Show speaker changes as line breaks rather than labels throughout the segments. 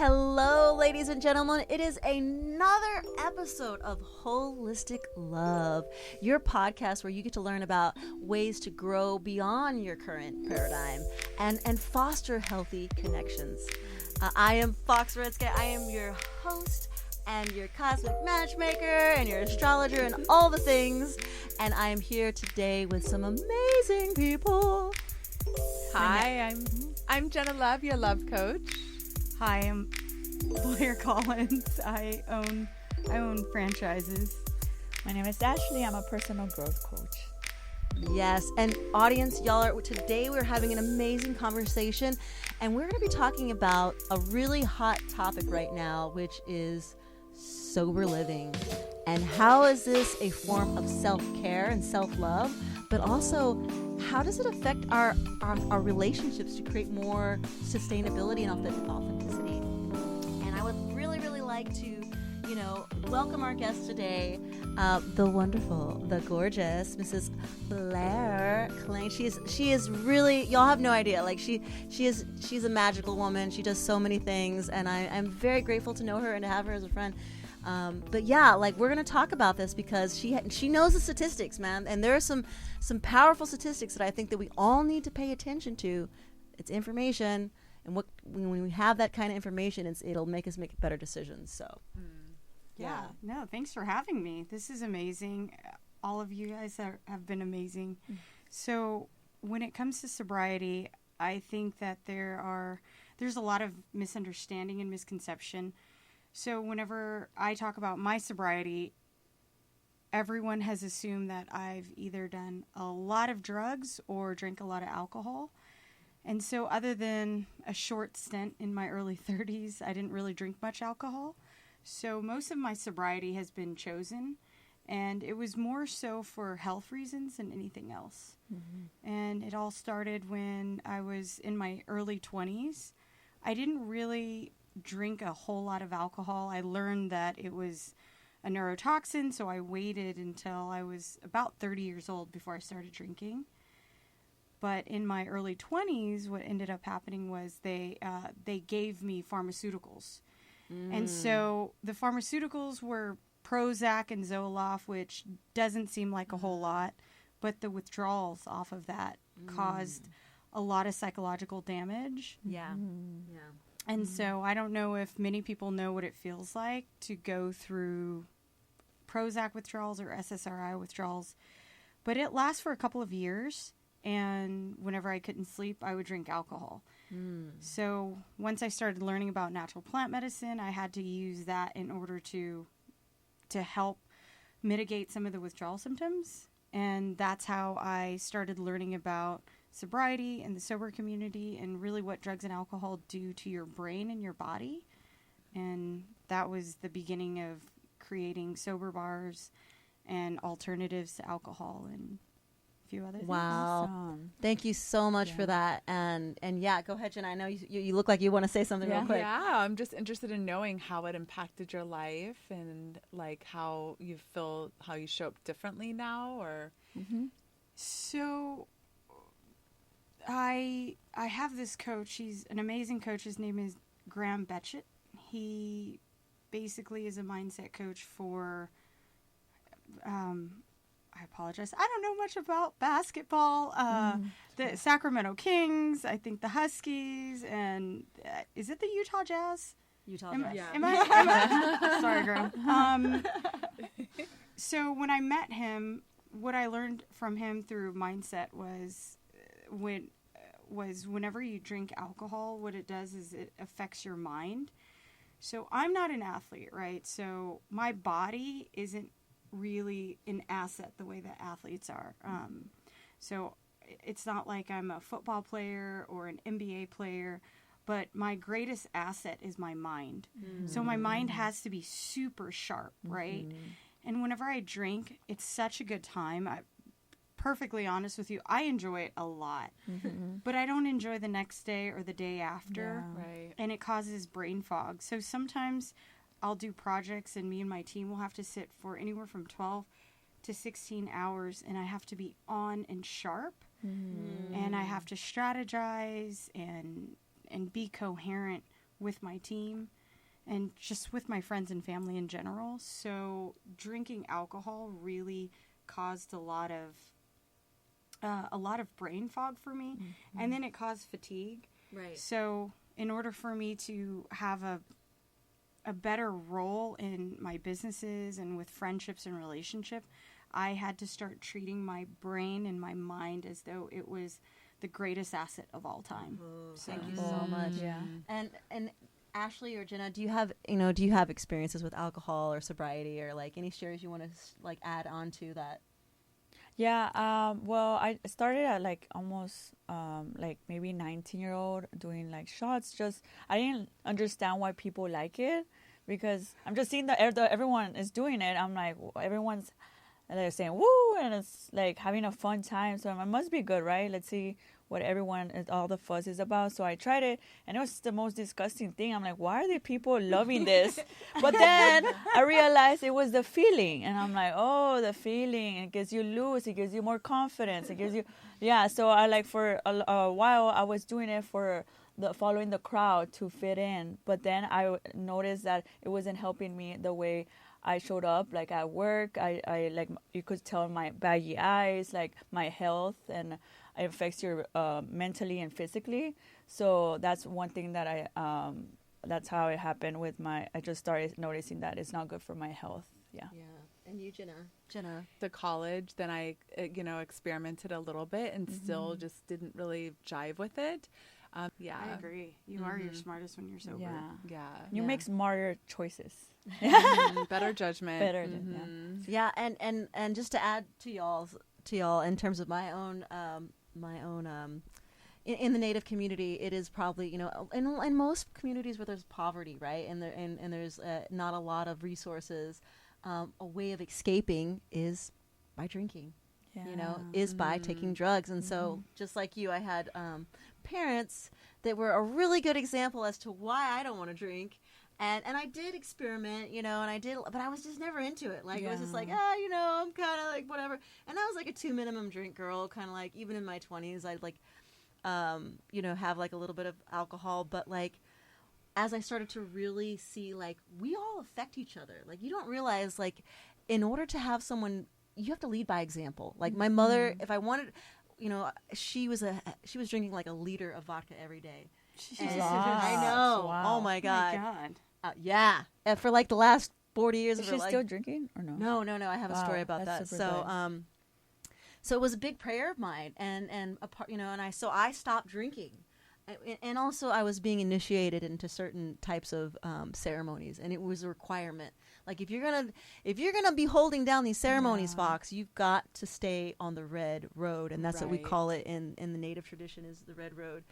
Hello, ladies and gentlemen. It is another episode of Holistic Love, your podcast where you get to learn about ways to grow beyond your current paradigm and foster healthy connections. I am Fox RedSky. I am your host and your cosmic matchmaker and your astrologer and all the things. And I am here today with some amazing people.
Hi, I'm Jenna Love, your love coach.
Hi, I'm Blair Kline. I own franchises.
My name is Ashley. I'm a personal growth coach.
Yes, and audience, today we're having an amazing conversation, and we're going to be talking about a really hot topic right now, which is sober living. And how is this a form of self-care and self-love, but also how does it affect our relationships to create more sustainability and authenticity? And I would really, really like to, welcome our guest today, the wonderful, the gorgeous Mrs. Blair Kline. She is really, y'all have no idea. Like she's a magical woman. She does so many things, and I'm very grateful to know her and to have her as a friend. But yeah, we're gonna talk about this because she knows the statistics, man, and there are some powerful statistics that I think that we all need to pay attention to. It's information, and when we have that kind of information, it'll make us make better decisions. So,
yeah. No, thanks for having me. This is amazing. All of you guys have been amazing. So, when it comes to sobriety, I think that there's a lot of misunderstanding and misconception. So whenever I talk about my sobriety, everyone has assumed that I've either done a lot of drugs or drank a lot of alcohol. And so other than a short stint in my early 30s, I didn't really drink much alcohol. So most of my sobriety has been chosen, and it was more so for health reasons than anything else. Mm-hmm. And it all started when I was in my early 20s. I didn't really drink a whole lot of alcohol. I learned that it was a neurotoxin, so I waited until I was about 30 years old before I started drinking. But in my early 20s, what ended up happening was they gave me pharmaceuticals. And so the pharmaceuticals were Prozac and Zoloft, which doesn't seem like a whole lot, but the withdrawals off of that caused a lot of psychological damage.
Yeah. Yeah.
And so I don't know if many people know what it feels like to go through Prozac withdrawals or SSRI withdrawals, but it lasts for a couple of years. And whenever I couldn't sleep, I would drink alcohol. So once I started learning about natural plant medicine, I had to use that in order to help mitigate some of the withdrawal symptoms. And that's how I started learning about sobriety and the sober community and really what drugs and alcohol do to your brain and your body. And that was the beginning of creating sober bars and alternatives to alcohol and a few other things.
Wow. Thank you so much for that. And yeah, go ahead, Jen. I know you look like you want to say something real quick.
Yeah, I'm just interested in knowing how it impacted your life and how you show up differently now or...
Mm-hmm. So I have this coach. He's an amazing coach. His name is Graham Betchett. He basically is a mindset coach for, I apologize, I don't know much about basketball. The Sacramento Kings, I think the Huskies, and is it the Utah Jazz?
Utah Jazz.
Yeah. Am I? Sorry, Graham. So when I met him, what I learned from him through mindset was whenever you drink alcohol, what it does is it affects your mind. So I'm not an athlete, right? So my body isn't really an asset the way that athletes are. So it's not like I'm a football player or an NBA player, but my greatest asset is my mind. So my mind has to be super sharp, right? And whenever I drink, it's such a good time. I'm perfectly honest with you, I enjoy it a lot. But I don't enjoy the next day or the day after.
Yeah. Right.
And it causes brain fog. So sometimes I'll do projects and me and my team will have to sit for anywhere from 12 to 16 hours, and I have to be on and sharp. And I have to strategize and be coherent with my team and just with my friends and family in general. So drinking alcohol really caused a lot of brain fog for me, and then it caused fatigue.
Right.
So in order for me to have a better role in my businesses and with friendships and relationship, I had to start treating my brain and my mind as though it was the greatest asset of all time.
Oh,
So-
thank you so much.
Yeah.
And Ashley or Jenna, do you have experiences with alcohol or sobriety, or like any shares you want to like add on to that?
Yeah, well, I started at like almost like maybe 19-year-old doing like shots. Just I didn't understand why people like it, because I'm just seeing that everyone is doing it. I'm like, everyone's they're saying woo, and it's like having a fun time. So it must be good, right? Let's see what all the fuss is about. So I tried it, and it was the most disgusting thing. I'm like, why are the people loving this? But then I realized it was the feeling, and I'm like, oh, the feeling. It gives you loose. It gives you more confidence. It gives you, yeah. So I like for a while I was doing it for following the crowd to fit in. But then I noticed that it wasn't helping me the way I showed up, like at work. I like, you could tell my baggy eyes, like my health, and it affects your mentally and physically. So that's one thing that that's how it happened with I just started noticing that it's not good for my health. Yeah.
Yeah. And you, Jenna?
The college, then I, experimented a little bit and still just didn't really jive with it. Yeah.
I agree. You are your smartest when you're sober.
Yeah.
Yeah.
You make smarter choices.
Better judgment.
Better,
Yeah, and just to add to y'all in terms of my own in the Native community, it is probably, in most communities where there's poverty, right, and there's not a lot of resources, a way of escaping is by drinking.
Yeah.
Is by taking drugs. And so just like you, I had parents that were a really good example as to why I don't want to drink. And I did experiment, but I was just never into it. Like, it was just like, I'm kind of like, whatever. And I was like a 2 minimum drink girl, kind of like, even in my 20s, I'd like, have like a little bit of alcohol. But like, as I started to really see, like, we all affect each other. Like, you don't realize, like, in order to have someone, you have to lead by example. Like, my mother, if I wanted, she was drinking like a liter of vodka every day.
Jesus.
I know.
Wow.
Oh my God.
Oh my God.
Yeah. For like the last 40 years
Is
of her
she
life.
still drinking or no?
No. I have a story about that.
that's super
So, so it was a big prayer of mine, and a part, so I stopped drinking, and also I was being initiated into certain types of ceremonies, and it was a requirement. Like, if you're gonna be holding down these ceremonies, Fox, you've got to stay on the red road, and that's what we call it in the Native tradition, is the red road.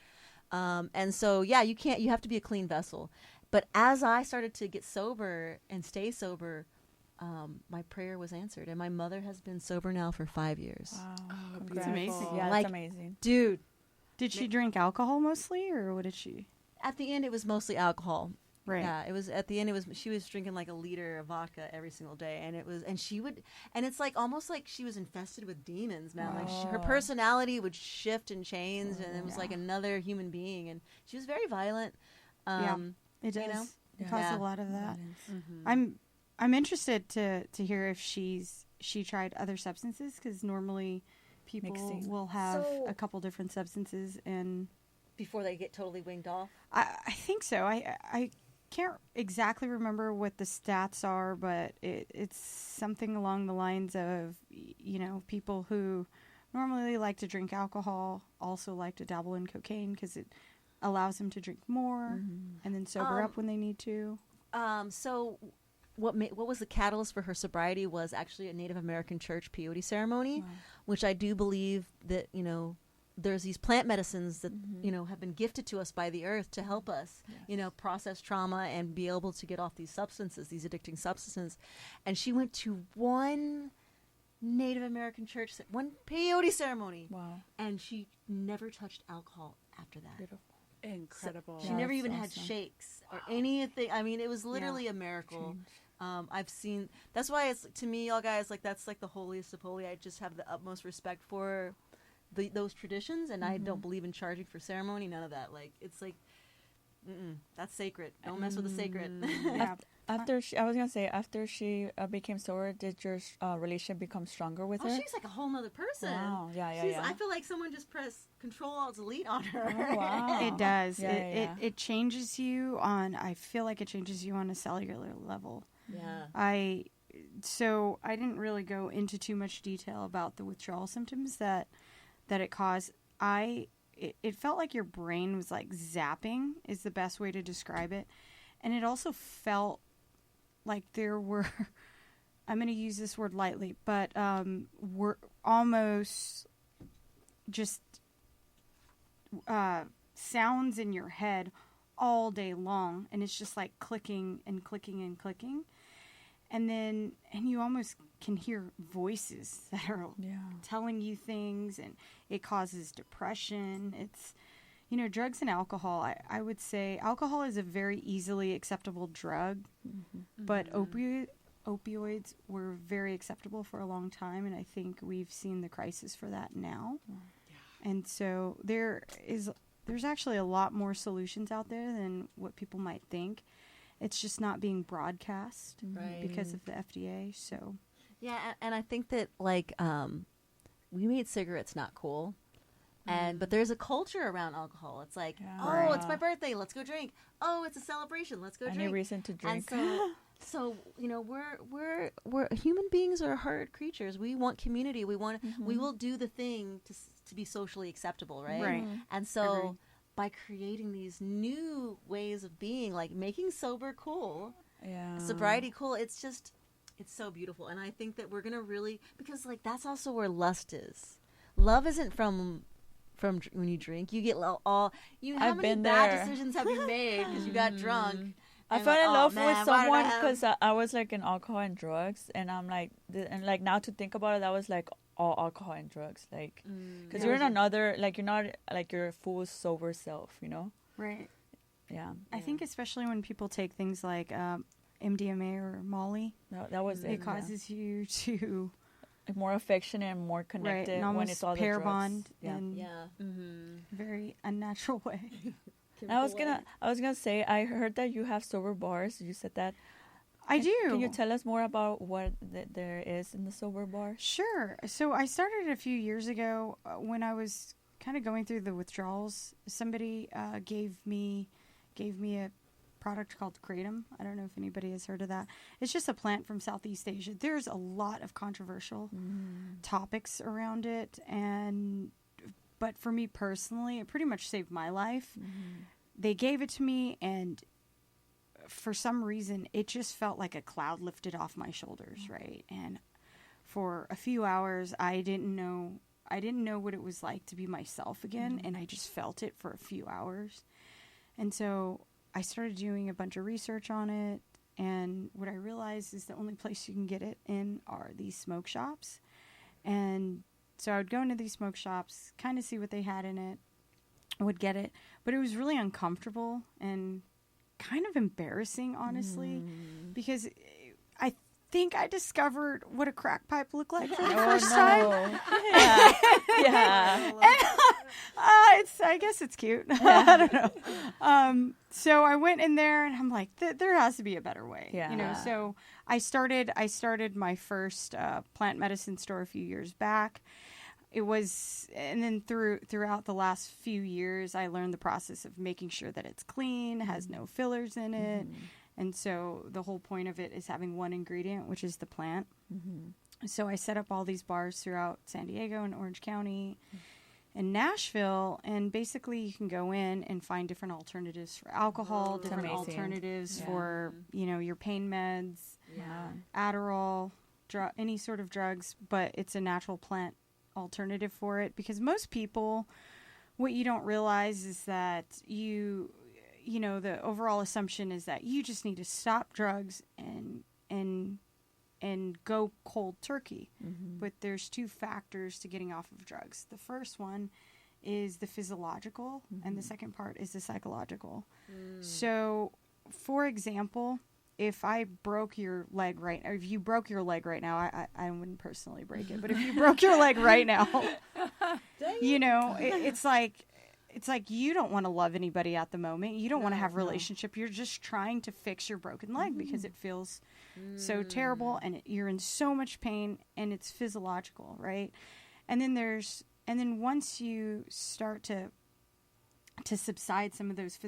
And so, yeah, you have to be a clean vessel. But as I started to get sober and stay sober, my prayer was answered. And my mother has been sober now for 5 years.
Wow.
That's amazing.
Yeah,
Like,
that's amazing.
Dude,
Did she drink alcohol mostly, or what did she?
at the end, it was mostly alcohol.
Right.
Yeah, it was at the end. She was drinking like a liter of vodka every single day, and it's like almost like she was infested with demons, man. Like, her personality would shift and change, and it was like another human being, and she was very violent.
It does. It causes
Yeah.
a lot of that. I'm interested to hear if she tried other substances, because normally people
Mixing.
will have
So-
a couple different substances, and
Before they get totally winged off.
I think so. I can't exactly remember what the stats are, but it's something along the lines of, people who normally like to drink alcohol also like to dabble in cocaine, because it allows them to drink more and then sober up when they need to.
So what was the catalyst for her sobriety was actually a Native American church peyote ceremony, which I do believe that, there's these plant medicines that, have been gifted to us by the earth to help us, process trauma and be able to get off these substances, these addicting substances. And she went to one Native American church, one peyote ceremony.
Wow.
And she never touched alcohol after that.
Beautiful.
Incredible.
She
Yeah,
never
that's
even had
awesome.
shakes or anything. I mean, it was literally a miracle. I've seen, that's why it's, to me, y'all guys, like, that's like the holiest of holy. I just have the utmost respect for those traditions, and I don't believe in charging for ceremony, none of that. Like, it's like, That's sacred. Don't mess with the sacred.
Yeah.
After she became sober, did your relationship become stronger with her?
Oh, she's like a whole nother person.
Wow. Yeah.
I feel like someone just pressed Control-Alt-Delete on her.
Oh, wow.
It does.
Yeah,
It changes you on. I feel like it changes you on a cellular level.
Yeah.
So I didn't really go into too much detail about the withdrawal symptoms that it caused. It felt like your brain was like zapping is the best way to describe it. And it also felt like there were, I'm going to use this word lightly, but were almost just sounds in your head all day long. And it's just like clicking and clicking and clicking. And you almost can hear voices that are telling you things, and it causes depression. It's, drugs and alcohol. I would say alcohol is a very easily acceptable drug, but opioids were very acceptable for a long time, and I think we've seen the crisis for that now. And so there's actually a lot more solutions out there than what people might think. It's just not being broadcast because of the FDA. So,
yeah, and I think that we made cigarettes not cool, but there's a culture around alcohol. It's like, it's my birthday, let's go drink. Oh, it's a celebration, let's go drink.
Any reason to drink?
And so we're human beings are hard creatures. We want community. We will do the thing to be socially acceptable, right?
Right.
And so. By creating these new ways of being, like making sober cool, sobriety cool, it's so beautiful. And I think that we're gonna really, because that's also where lust is. Love isn't from when you drink. You get how many bad decisions have you made because you got drunk?
I fell in love with someone because I was like in alcohol and drugs, and I'm like, now to think about it, that was like all alcohol and drugs, like, because you're in another, like, you're not like your full sober self,
Right.
Yeah.
I think especially when people take things like MDMA or Molly,
that was it.
It causes you to
more affectionate and more connected when it's all
pair
the drugs.
Bond
Yeah.
in very unnatural way.
I was gonna say, I heard that you have sober bars. You said that.
I do.
Can you tell us more about what there is in the sober bar?
Sure. So I started a few years ago when I was kind of going through the withdrawals. Somebody gave me a product called Kratom. I don't know if anybody has heard of that. It's just a plant from Southeast Asia. There's a lot of controversial topics around it, but for me personally, it pretty much saved my life. They gave it to me, and for some reason, it just felt like a cloud lifted off my shoulders, right? And for a few hours, I didn't know what it was like to be myself again, and I just felt it for a few hours. And so I started doing a bunch of research on it, and what I realized is the only place you can get it in are these smoke shops. And so I would go into these smoke shops, kind of see what they had in it, I would get it, but it was really uncomfortable and kind of embarrassing, honestly, because I think I discovered what a crack pipe looked like for the first time.
Yeah.
I guess it's cute. I don't know. So I went in there and I'm like, there has to be a better way. So I started my first plant medicine store a few years back. It was, and then throughout the last few years, I learned the process of making sure that it's clean, has no fillers in it. And so the whole point of it is having one ingredient, which is the plant. So I set up all these bars throughout San Diego and Orange County and Nashville. And basically you can go in and find different alternatives for alcohol, different alternatives for, your pain meds, Adderall, any sort of drugs, but it's a natural plant alternative for it, because most people, what you don't realize is that the overall assumption is that you just need to stop drugs and go cold turkey. But there's two factors to getting off of drugs. The first one is the physiological, and the second part is the psychological. So, for example, if I broke your leg right, or if you broke your leg right now, I wouldn't personally break it, but if you broke your leg right now, it's like it's like you don't want to love anybody at the moment. You don't want to have a relationship. You're just trying to fix your broken leg because it feels so terrible and you're in so much pain and it's physiological, right? And then once you start to subside some of those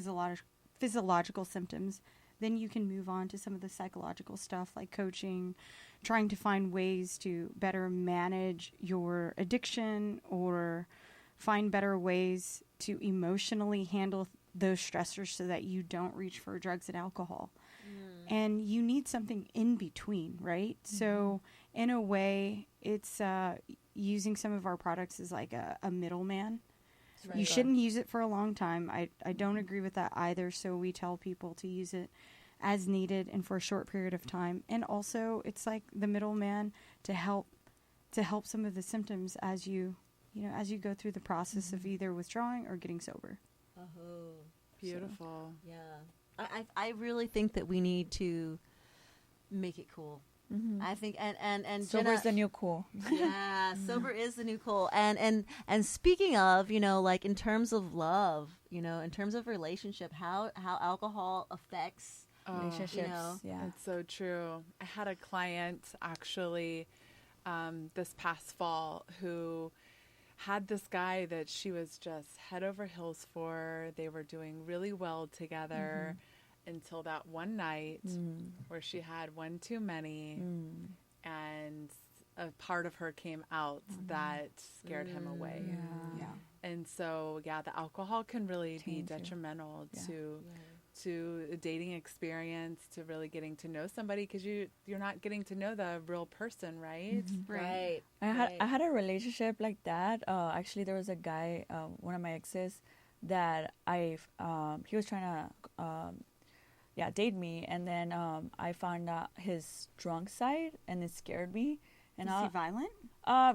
physiological symptoms, then you can move on to some of the psychological stuff like coaching, trying to find ways to better manage your addiction or find better ways to emotionally handle those stressors so that you don't reach for drugs and alcohol. And you need something in between, right? So in a way, it's using some of our products as like a middleman. Right. You shouldn't use it for a long time. I don't agree with that either. So we tell people to use it as needed and for a short period of time. And also it's like the middleman to help some of the symptoms as you go through the process of either withdrawing or getting sober.
Oh,
beautiful.
So, yeah. I really think that we need to make it cool. I think and
sober
Jenna,
is the new cool.
Yeah, sober is the new cool. And speaking of, like in terms of love, in terms of relationship, how alcohol affects
relationships. Yeah,
it's so true. I had a client actually this past fall who had this guy that she was just head over heels for. They were doing really well together until that one night where she had one too many and a part of her came out that scared him away.
Yeah.
And so, the alcohol can really be detrimental to a dating experience, to really getting to know somebody, because you're not getting to know the real person, right?
Right.
I had a relationship like that. Actually, there was a guy, one of my exes, that he was trying to date me, and then I found out his drunk side, and it scared me. And
Is he violent?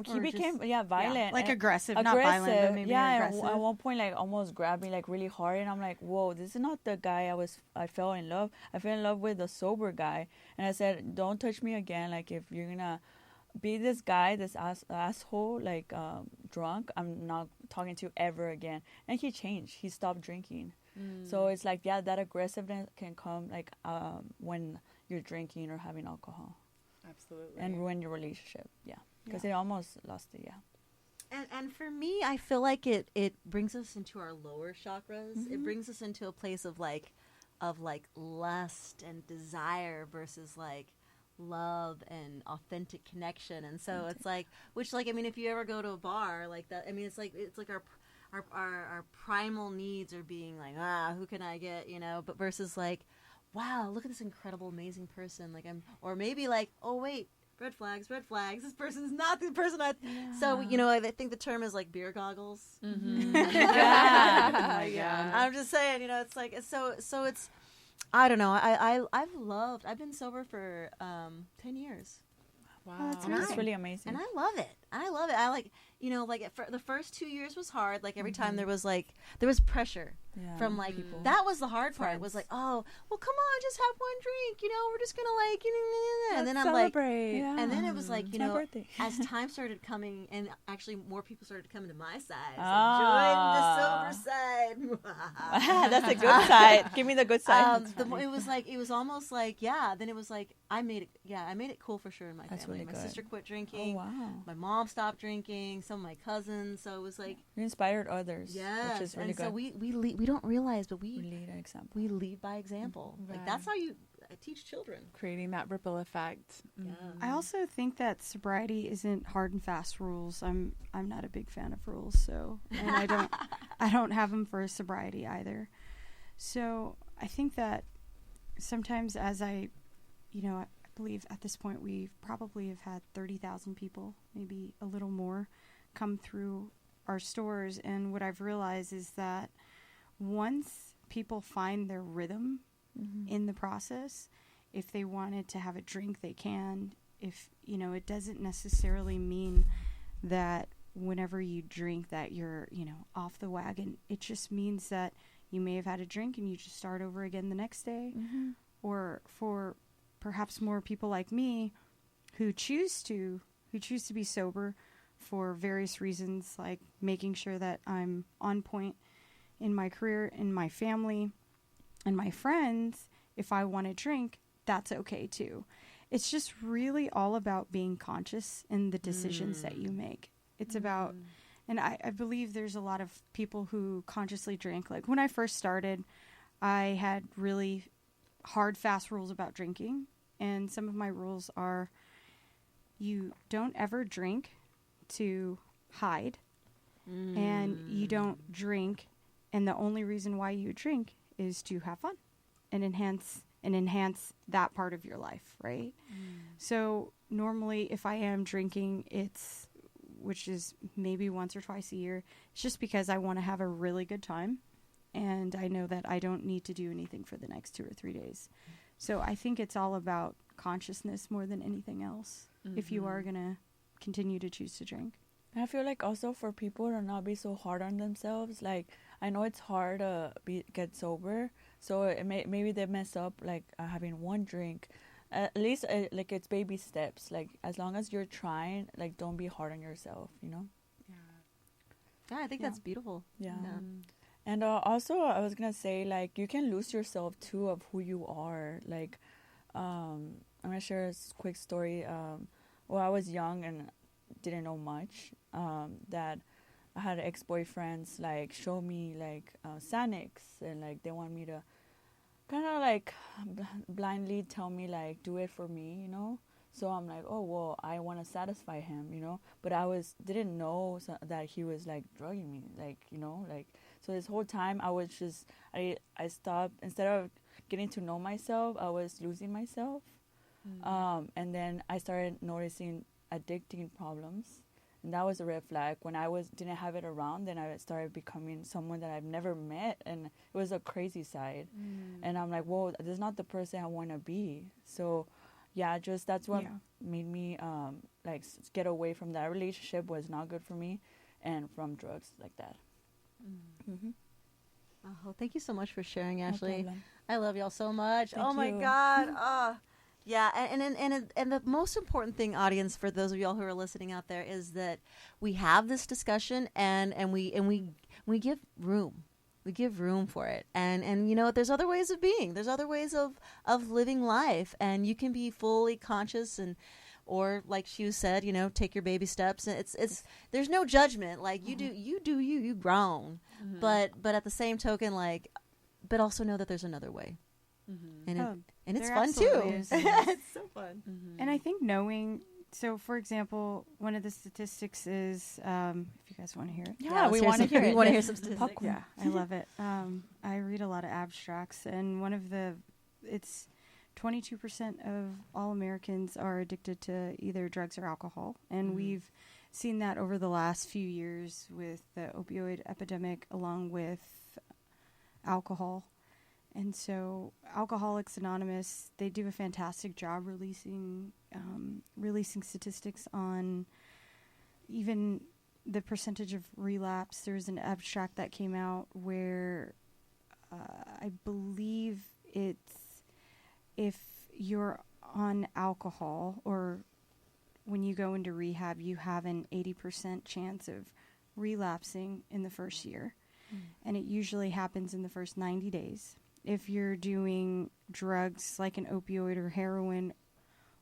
He became violent,
like aggressive, not
aggressive,
violent, but maybe aggressive.
At one point, like almost grabbed me like really hard, and I'm like, whoa, this is not the guy I fell in love. I fell in love with the sober guy, and I said, don't touch me again. Like if you're gonna be this guy, this asshole, like drunk, I'm not talking to you ever again. And he changed. He stopped drinking. So it's like that aggressiveness can come like when you're drinking or having alcohol.
Absolutely.
And ruin your relationship. Yeah. Because it almost lost it. Yeah.
And for me, I feel like it brings us into our lower chakras. It brings us into a place of like lust and desire versus like love and authentic connection. And so it's like, which like, I mean, if you ever go to a bar like that, I mean, it's like our primal needs are being like, who can I get, but versus like, wow, look at this incredible, amazing person. Like or maybe like, oh wait, red flags. This person's not the person So, I think the term is like beer goggles.
Yeah.
I'm just saying, it's like, so it's, I don't know. I've been sober for 10 years.
Wow.
That's really amazing.
And I love it. I like, the first 2 years was hard. Like every time there was pressure from like, people. That was the hard part. It was like, oh, well, come on, just have one drink. We're just going to like, and then I'm
celebrate.
Like, and then it was like, as time started coming and actually more people started coming to my side. So join the sober side.
That's a good side. Give me the good side.
It was almost like, then it was like, I made it cool for sure in my family.
Really
my
good.
sister quit drinking.
Oh, wow.
My mom stopped drinking. Some of my cousins. So it was like
you inspired others.
Yeah,
which is really good.
So we don't realize, but we
lead an example.
We lead by example.
Right.
Like that's how you teach children.
Creating that ripple effect.
Yeah.
I also think that sobriety isn't hard and fast rules. I'm not a big fan of rules, so and I don't have them for sobriety either. So I think that sometimes as I believe at this point we probably have had 30,000 people, maybe a little more, come through our stores. And what I've realized is that once people find their rhythm in the process, if they wanted to have a drink, they can. If, it doesn't necessarily mean that whenever you drink that you're, off the wagon. It just means that you may have had a drink and you just start over again the next day. Or for perhaps more people like me who choose to be sober for various reasons, like making sure that I'm on point in my career, in my family, and my friends, if I want to drink, that's okay too. It's just really all about being conscious in the decisions that you make. It's about, and I believe there's a lot of people who consciously drink. Like when I first started, I had really hard, fast rules about drinking. And some of my rules are you don't ever drink to hide. And you don't drink. And the only reason why you drink is to have fun and enhance that part of your life, right? So normally if I am drinking, which is maybe once or twice a year, it's just because I want to have a really good time. And I know that I don't need to do anything for the next 2 or 3 days. So I think it's all about consciousness more than anything else if you are going to continue to choose to drink.
I feel like also for people to not be so hard on themselves, like I know it's hard to get sober, so maybe they mess up like having one drink. At least like it's baby steps. Like as long as you're trying, like don't be hard on yourself, you know?
Yeah, I think that's beautiful.
Yeah. And also I was gonna say like you can lose yourself too of who you are. Like I'm gonna share a quick story. Well, I was young and didn't know much. That I had ex-boyfriends like show me like Xanax, and like they want me to kind of like blindly tell me like do it for me, you know. So I'm like, oh well, I want to satisfy him, you know. But I didn't know that he was like drugging me, like, you know, like. So this whole time I was just I stopped. Instead of getting to know myself, I was losing myself. And then I started noticing addicting problems. And that was a red flag. When I didn't have it around, then I started becoming someone that I've never met, and it was a crazy side. And I'm like, whoa, this is not the person I want to be. So, yeah, just that's what made me like get away from that relationship. Was not good for me, and from drugs like that.
Oh, thank you so much for sharing, Ashley.
No problem.
I love y'all so much.
Thank
oh my
you.
God. Yeah, and the most important thing, audience, for those of y'all who are listening out there, is that we have this discussion and we give room. We give room for it. And you know, there's other ways of being. There's other ways of living life, and you can be fully conscious or like Shu said, you know, take your baby steps. And it's there's no judgment. Like you grown. But at the same token, like, but also know that there's another way. And it's fun too. It's so fun.
And I think knowing, so for example, one of the statistics is, if you guys want to hear it.
Yeah, we want to hear it.
We want to hear some statistics.
Popcorn. Yeah, I love it. I read a lot of abstracts, and it's 22% of all Americans are addicted to either drugs or alcohol. And we've seen that over the last few years with the opioid epidemic along with alcohol. And so Alcoholics Anonymous, they do a fantastic job releasing statistics on even the percentage of relapse. There's an abstract that came out where I believe it's if you're on alcohol or when you go into rehab, you have an 80% chance of relapsing in the first year. And it usually happens in the first 90 days. If you're doing drugs like an opioid or heroin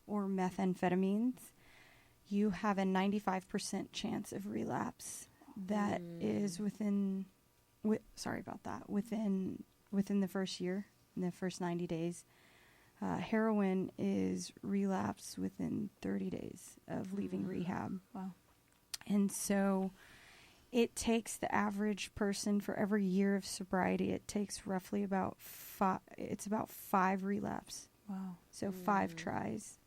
or methamphetamines, you have a 95% chance of relapse. That is within the first year, in the first 90 days. Heroin is relapse within 30 days of leaving rehab.
Wow.
And so it takes the average person for every year of sobriety, it takes roughly about 5 relapse.
Wow.
So 5 tries.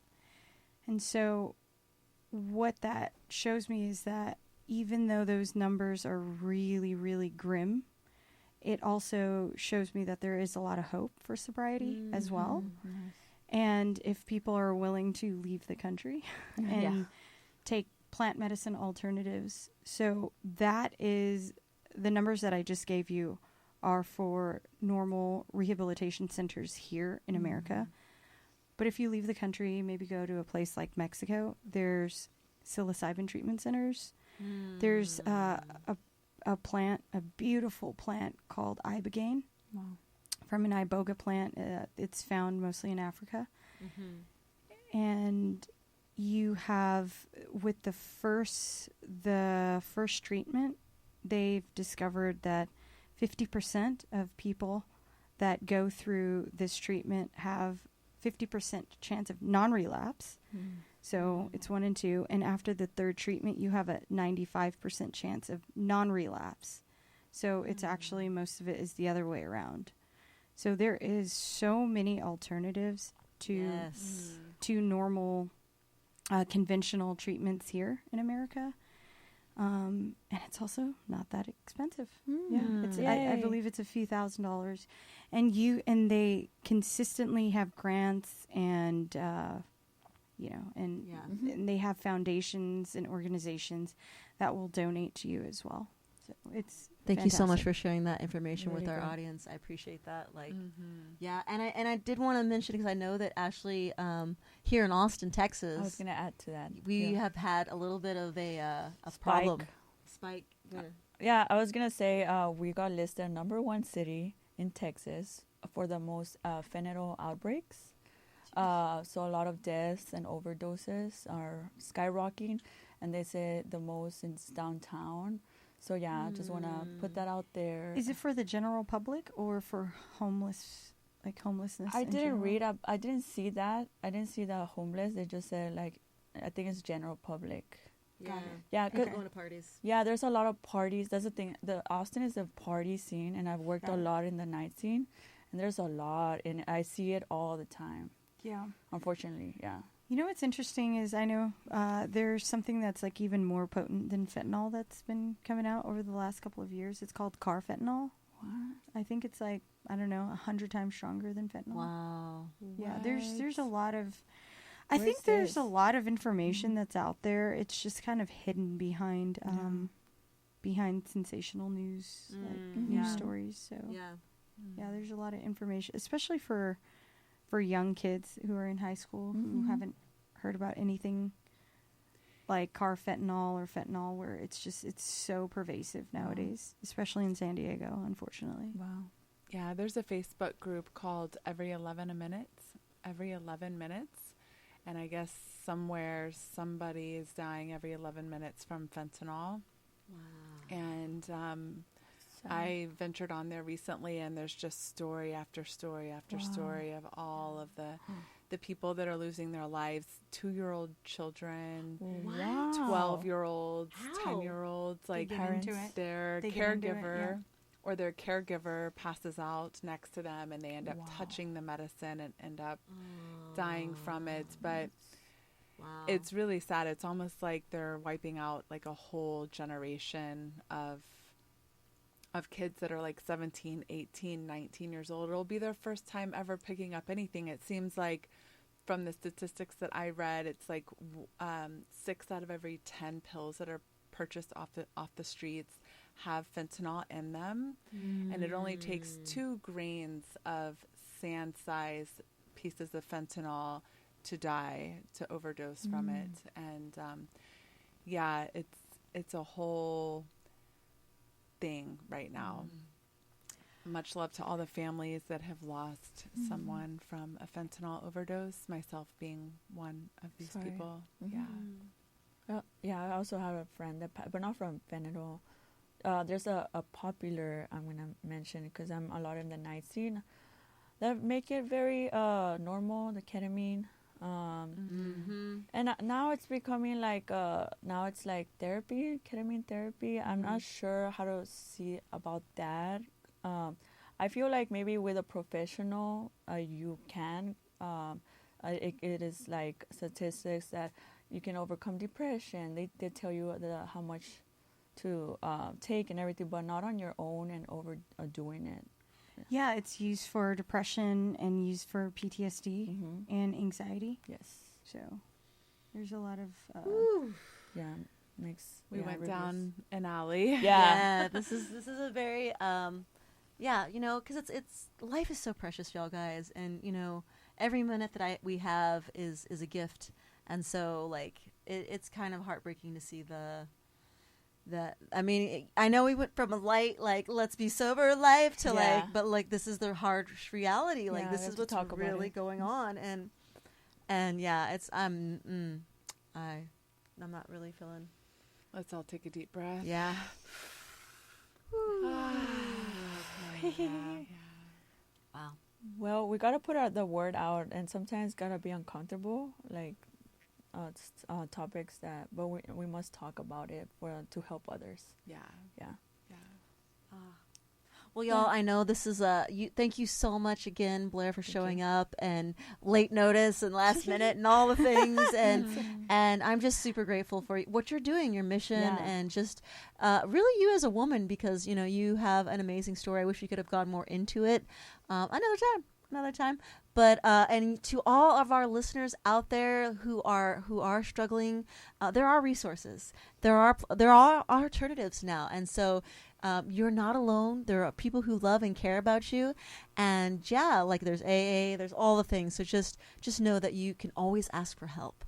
And so what that shows me is that even though those numbers are really, really grim, it also shows me that there is a lot of hope for sobriety as well.
Nice.
And if people are willing to leave the country and take plant medicine alternatives. So that is the numbers that I just gave you are for normal rehabilitation centers here in America. But if you leave the country, maybe go to a place like Mexico, there's psilocybin treatment centers. There's a a plant, a beautiful plant called ibogaine.
Wow.
From an iboga plant. It's found mostly in Africa. Mm-hmm. And you have, with the first treatment, they've discovered that 50% of people that go through this treatment have 50% chance of non-relapse. So it's 1 and 2. And after the third treatment, you have a 95% chance of non-relapse. So it's actually, most of it is the other way around. So there is so many alternatives to normal conventional treatments here in America. And it's also not that expensive. I believe it's a few $1,000s. And they consistently have grants and and they have foundations and organizations that will donate to you as well. So it's
Thank you so much
fantastic.
for sharing that information
Really
with our
good.
audience. I appreciate that. Yeah, and I did want to mention, because I know that Ashley, here in Austin, Texas,
I was gonna add to that.
we have had a little bit of a problem. Spike.
Yeah, I was gonna say we got listed #1 city in Texas for the most fentanyl outbreaks. So a lot of deaths and overdoses are skyrocketing, and they say the most is downtown. So yeah, just want to put that out there.
Is it for the general public or for homelessness?
I
in
didn't
general?
read up. I didn't see that. I didn't see the homeless. They just said I think it's general public.
Yeah.
Yeah,
Going to parties.
yeah. There's a lot of parties. That's the thing. The Austin is a party scene, and I've worked a lot in the night scene, and there's a lot, and I see it all the time.
Yeah.
Unfortunately, yeah.
You know what's interesting is I know there's something that's even more potent than fentanyl that's been coming out over the last couple of years. It's called carfentanil.
What?
I think it's 100 times stronger than fentanyl.
Wow.
Yeah, there's a lot of...
Where's
I think there's
this?
a lot of information that's out there. It's just kind of hidden behind behind sensational news, news stories. So yeah, there's a lot of information, especially for young kids who are in high school who haven't heard about anything like carfentanil or fentanyl, where it's so pervasive nowadays, especially in San Diego, unfortunately.
Wow.
Yeah, there's a Facebook group called Every 11 Minutes, and I guess somewhere somebody is dying every 11 minutes from fentanyl.
Wow.
And I ventured on there recently, and there's just story after story after story of all of the people that are losing their lives. 2-year-old children,
Wow.
12-year-olds,
How?
10-year-olds,
They
like
get into it.
their
They get into it,
caregiver or their caregiver passes out next to them, and they end up touching the medicine and end up dying from it. But
Wow.
it's really sad. It's almost like they're wiping out a whole generation of kids that are 17, 18, 19 years old. It'll be their first time ever picking up anything. It seems like from the statistics that I read, it's 6 out of every 10 pills that are purchased off the streets have fentanyl in them. And it only takes 2 grains of sand-sized pieces of fentanyl to die, to overdose from it. And it's a whole thing right now. Much love to all the families that have lost someone from a fentanyl overdose, myself being one of these people.
Yeah, I also have a friend but not from fentanyl. There's a popular, I'm going to mention because I'm a lot in the night scene, that make it very normal, the ketamine. And now it's becoming now it's therapy, ketamine therapy. I'm not sure how to see about that. I feel like maybe with a professional, you can. It is statistics that you can overcome depression. They tell you how much to take and everything, but not on your own and overdoing it.
Yeah, it's used for depression and used for PTSD and anxiety.
Yes.
So there's a lot of...
Yeah,
We went down an alley.
Yeah, this is a very because it's life is so precious, y'all guys, and every minute that we have is a gift, and so it's kind of heartbreaking to see I mean, I know we went from a light, like, let's be sober life to
Yeah.
like, but like, this is the harsh reality. Like,
Yeah,
this
we have
is
to
what's
talk about
really
it.
going on. And yeah, I'm not really feeling.
Let's all take a deep breath.
Yeah. Wow.
Well, we gotta put out the word out, and sometimes gotta be uncomfortable, like topics that, but we must talk about it to help others.
Yeah.
Yeah.
Well, y'all, I know this is thank you so much again, Blair, for showing up and late notice and last minute and all the things. And I'm just super grateful for what you're doing, your mission, and just really you as a woman, because, you know, you have an amazing story. I wish we could have gone more into it another time. But and to all of our listeners out there who are struggling, there are resources. There are alternatives now, and so you're not alone. There are people who love and care about you, and like there's AA, there's all the things. So just know that you can always ask for help.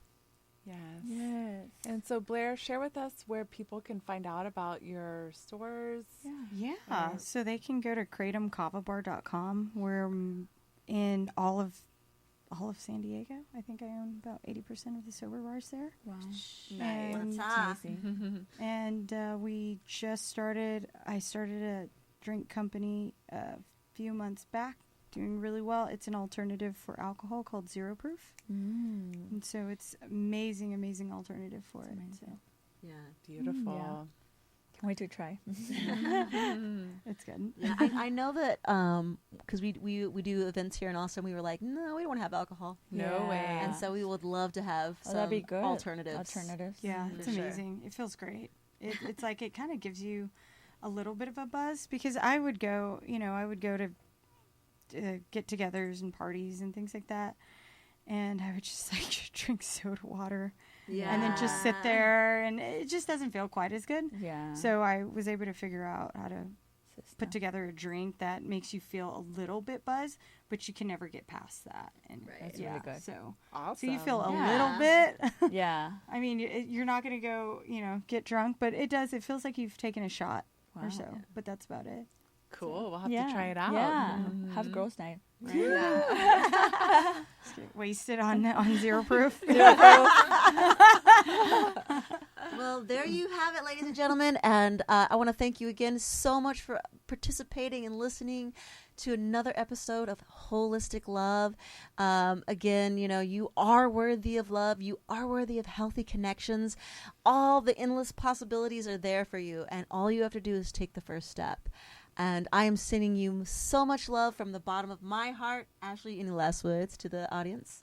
Yes. And so, Blair, share with us where people can find out about your stores.
Yeah. So they can go to kratomkavabar.com. We're in all of San Diego. I think I own about 80% of the sober bars there.
Wow.
And we just started. I started a drink company a few months back, doing really well. It's an alternative for alcohol called Zero Proof, and so it's amazing alternative for it. So.
Yeah.
Beautiful.
Yeah. Can't wait to try.
It's good.
Yeah, I know that because we do events here in Austin. We were like, no, we don't want to have alcohol.
No way.
And so we would love to have some
that'd be good.
alternatives.
Yeah,
For
it's
sure.
amazing. It feels great. It's like it kind of gives you a little bit of a buzz, because I would go to get-togethers and parties and things like that, and I would just like drink soda water.
Yeah.
And then just sit there, and it just doesn't feel quite as good.
Yeah.
So I was able to figure out how to put together a drink that makes you feel a little bit buzzed, but you can never get past that. And
Right.
That's really good.
So
Awesome.
you feel a
Yeah.
little bit.
Yeah.
I mean, you're not going to go, get drunk, but it feels like you've taken a shot
Wow.
or so. But that's about it.
Cool. We'll have to try it out.
Yeah. Have girls' night.
Just get wasted on Zero Proof.
Well, there you have it, ladies and gentlemen. And I want to thank you again so much for participating and listening to another episode of Holistic Love. Again, you are worthy of love. You are worthy of healthy connections. All the endless possibilities are there for you. And all you have to do is take the first step. And I am sending you so much love from the bottom of my heart. Ashley, any last words to the audience?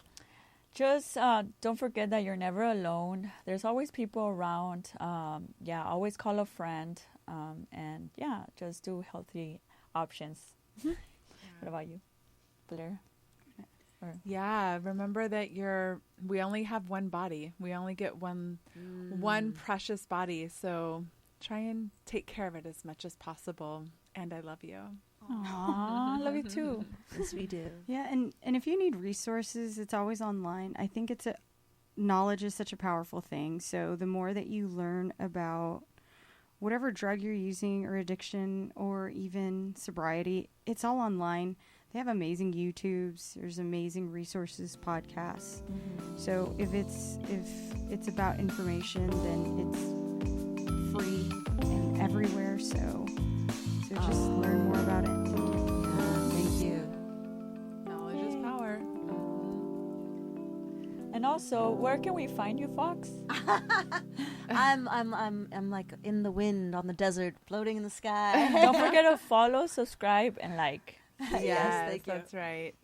Just don't forget that you're never alone. There's always people around. Always call a friend. And just do healthy options. What about you, Blair?
Yeah, remember that we only have one body. We only get one precious body. So try and take care of it as much as possible. And I love you.
Aww, love you too.
Yes, we do.
Yeah, and if you need resources, it's always online. I think knowledge is such a powerful thing. So the more that you learn about whatever drug you're using or addiction or even sobriety, it's all online. They have amazing YouTubes. There's amazing resources, podcasts. So if it's about information, then it's free and everywhere. So just learn more about it.
Thank you.
Knowledge is power.
And also, where can we find you, Fox?
I'm like in the wind on the desert, floating in the sky.
Don't forget to follow, subscribe, and like.
Yes, thank you.
That's right.